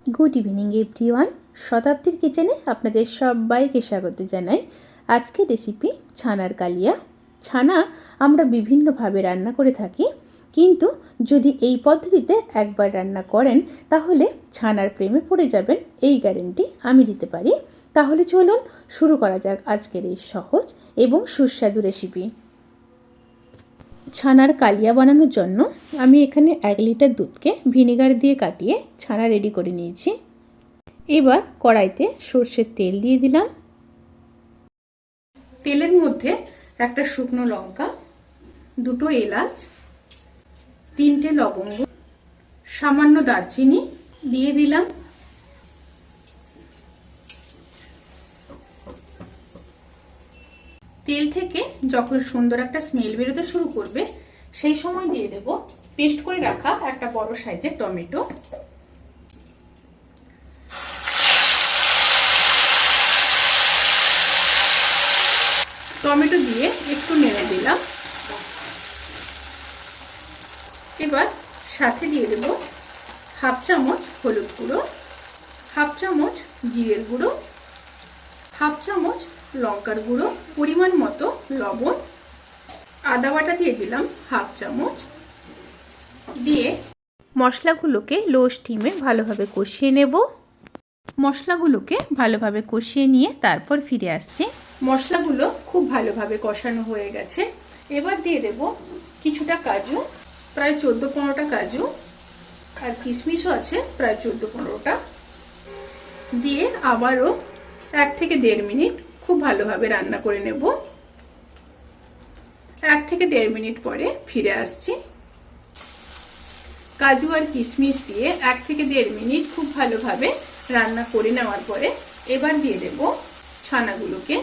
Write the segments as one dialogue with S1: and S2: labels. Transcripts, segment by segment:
S1: Good evening everyone. শতাব্দীর কিচেনে আপনাদের সবাইকে স্বাগত জানাই। আজকের রেসিপি ছানার কালিয়া। ছানা আমরা বিভিন্নভাবে রান্না করে থাকি, কিন্তু যদি এই পদ্ধতিতে একবার রান্না করেন তাহলে ছানার প্রেমে পড়ে যাবেন, এই গ্যারেন্টি আমি দিতে পারি। তাহলে চলুন শুরু করা যাক আজকের এই সহজ এবং সুস্বাদু রেসিপি। ছানার কালিয়া বানানোর জন্য আমি এখানে 1 লিটার দুধকে ভিনেগার দিয়ে কাটিয়ে ছানা রেডি করে নিয়েছি। এবার কড়াইতে সরষের তেল দিয়ে দিলাম। তেলের মধ্যে একটা শুকনো লঙ্কা, 2টো এলাচ, 3টে লবঙ্গ, সামান্য দারচিনি দিয়ে দিলাম। তেল থেকে যখন সুন্দর একটা স্মেল বেরোতে শুরু করবে সেই সময় দিয়ে দেব পেস্ট করে রাখা একটা বড় সাইজের টমেটো। টমেটো দিয়ে একটু নেড়ে দিলাম। এবার সাথে দিয়ে দেব হাফ চামচ হলুদ গুঁড়ো, হাফ চামচ জিরের গুঁড়ো, হাফ চামচ লঙ্কার গুঁড়ো, পরিমাণ মতো লবণ, আদা বাটা দিয়ে দিলাম হাফ চামচ। দিয়ে মশলাগুলোকে লো স্টিমে ভালোভাবে কষিয়ে নেব। মশলাগুলোকে ভালোভাবে কষিয়ে নিয়ে তারপর ফিরে আসছি। মশলাগুলো খুব ভালোভাবে কষানো হয়ে গেছে। এবার দিয়ে দেব কিছুটা কাজু, প্রায় 14-15টা কাজু, আর কিশমিশও আছে প্রায় 14-15টা। দিয়ে আবারও 1 থেকে 1.5 মিনিট খুব ভালোভাবে রান্না করে নেব। 1 থেকে 1.5 মিনিট পরে ফিরে আসছি। কাজু আর কিশমিশ দিয়ে 1 থেকে 1.5 মিনিট খুব ভালোভাবে রান্না করে নেওয়ার পরে এবার দিয়ে দেব ছানাগুলোকে।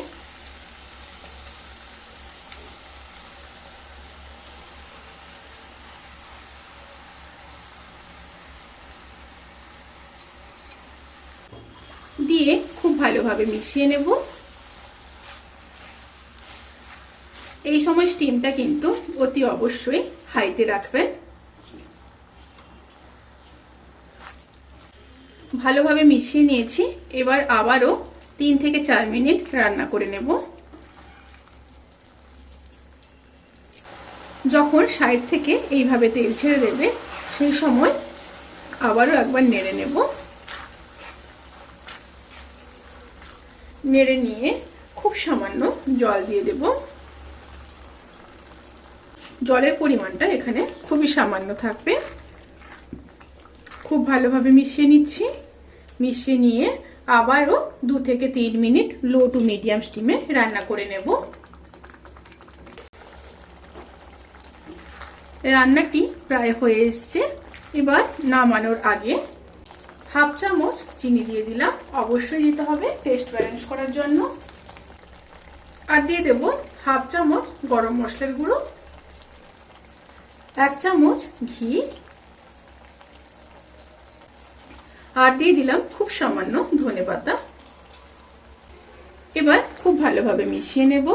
S1: দিয়ে খুব ভালোভাবে মিশিয়ে নেব। এই সময় স্টিমটা কিন্তু অতি অবশ্যই হাইতে রাখবেন। ভালোভাবে মিশিয়ে নিয়েছি। এবার আবারও 3 থেকে 4 মিনিট রান্না করে নেব। যখন সাইড থেকে এইভাবে তেল ছেড়ে দেবে সেই সময় আবারও একবার নেড়ে নেব। নেড়ে নিয়ে খুব সামান্য জল দিয়ে দেব। জলের পরিমাণটা এখানে খুবই সামান্য থাকবে। খুব ভালোভাবে মিশিয়ে নিচ্ছি। মিশিয়ে নিয়ে আবারও 2 থেকে 3 মিনিট লো টু মিডিয়াম স্টিমে রান্না করে নেব। রান্নাটি প্রায় হয়ে এসছে। এবার নামানোর আগে হাফ চামচ চিনি দিয়ে দিলাম। অবশ্যই দিতে হবে টেস্ট ব্যালেন্স করার জন্য। আর দিয়ে দেব হাফ চামচ গরম মশলার গুঁড়ো, 1 চামচ ঘি, আর দিয়ে দিলাম খুব সামান্য ধনেপাতা। এবার খুব ভালোভাবে মিশিয়ে নেব।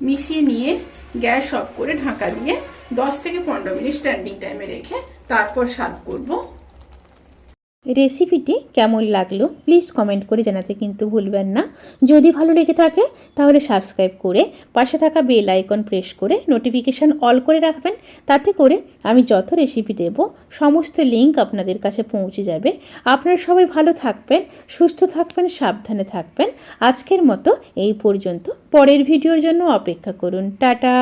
S1: মিশিয়ে নিয়ে গ্যাস অফ করে ঢাকা দিয়ে 10 থেকে 15 মিনিট স্ট্যান্ডিং টাইমে রেখে তারপর সার্ভ করব। রেসিপিটি কেমন লাগলো প্লিজ কমেন্ট করে জানাতে কিন্তু ভুলবেন না। যদি ভালো লেগে থাকে তাহলে সাবস্ক্রাইব করে পাশে থাকা বেল আইকন প্রেস করে নোটিফিকেশান অল করে রাখবেন। তাতে করে আমি যত রেসিপি দেব সমস্ত লিঙ্ক আপনাদের কাছে পৌঁছে যাবে। আপনারা সবাই ভালো থাকবেন, সুস্থ থাকবেন, সাবধানে থাকবেন। আজকের মতো এই পর্যন্ত। পরের ভিডিওর জন্য অপেক্ষা করুন। টাটা।